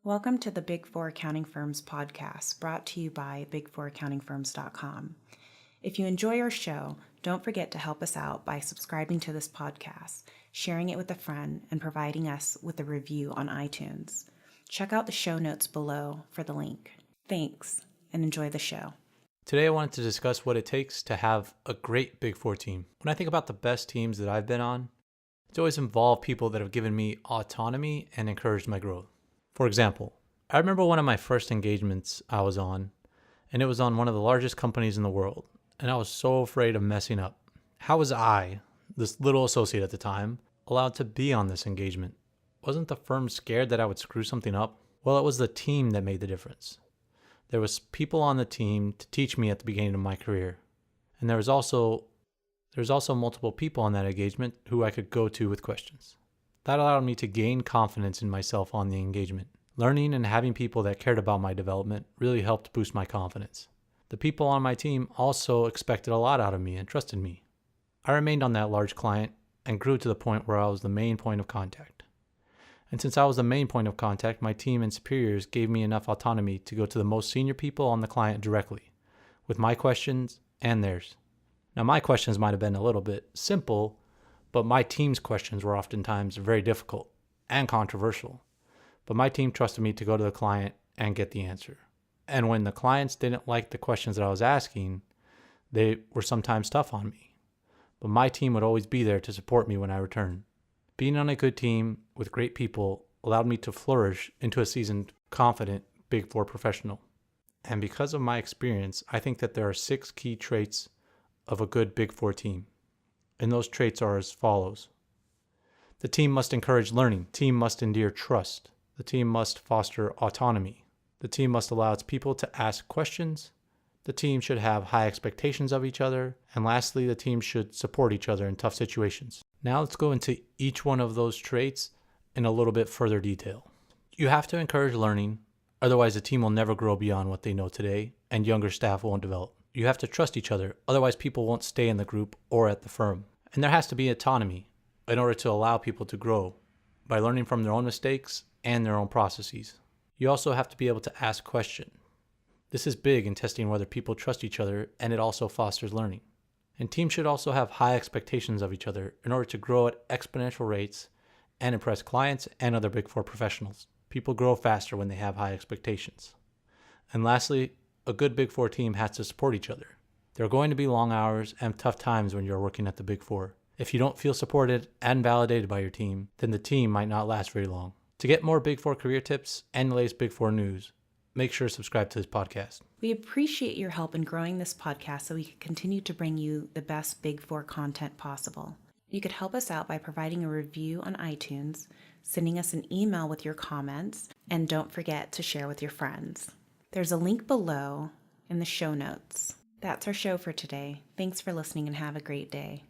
Welcome to the Big Four Accounting Firms podcast, brought to you by big4accountingfirms.com. If you enjoy our show, don't forget to help us out by subscribing to this podcast, sharing it with a friend, and providing us with a review on iTunes. Check out the show notes below for the link. Thanks, and enjoy the show. Today, I wanted to discuss what it takes to have a great Big Four team. When I think about the best teams that I've been on, it's always involved people that have given me autonomy and encouraged my growth. For example, I remember one of my first engagements I was on, and it was on one of the largest companies in the world, and I was so afraid of messing up. How was I, this little associate at the time, allowed to be on this engagement? Wasn't the firm scared that I would screw something up? Well, it was the team that made the difference. There was people on the team to teach me at the beginning of my career, and there was also multiple people on that engagement who I could go to with questions. That allowed me to gain confidence in myself on the engagement. Learning and having people that cared about my development really helped boost my confidence. The people on my team also expected a lot out of me and trusted me. I remained on that large client and grew to the point where I was the main point of contact. And since I was the main point of contact, my team and superiors gave me enough autonomy to go to the most senior people on the client directly, with my questions and theirs. Now, my questions might have been a little bit simple, but my team's questions were oftentimes very difficult and controversial. But my team trusted me to go to the client and get the answer. And when the clients didn't like the questions that I was asking, they were sometimes tough on me. But my team would always be there to support me when I returned. Being on a good team with great people allowed me to flourish into a seasoned, confident Big Four professional. And because of my experience, I think that there are 6 key traits of a good Big Four team. And those traits are as follows. The team must encourage learning. The team must endear trust. The team must foster autonomy. The team must allow its people to ask questions. The team should have high expectations of each other. And lastly, the team should support each other in tough situations. Now let's go into each one of those traits in a little bit further detail. You have to encourage learning, otherwise the team will never grow beyond what they know today, and younger staff won't develop. You have to trust each other, otherwise people won't stay in the group or at the firm. And there has to be autonomy in order to allow people to grow by learning from their own mistakes and their own processes. You also have to be able to ask questions. This is big in testing whether people trust each other, and it also fosters learning. And teams should also have high expectations of each other in order to grow at exponential rates and impress clients and other Big Four professionals. People grow faster when they have high expectations. And lastly, a good Big Four team has to support each other. There are going to be long hours and tough times when you're working at the Big Four. If you don't feel supported and validated by your team, then the team might not last very long. To get more Big Four career tips and the latest Big Four news, make sure to subscribe to this podcast. We appreciate your help in growing this podcast so we can continue to bring you the best Big Four content possible. You could help us out by providing a review on iTunes, sending us an email with your comments, and don't forget to share with your friends. There's a link below in the show notes. That's our show for today. Thanks for listening and have a great day.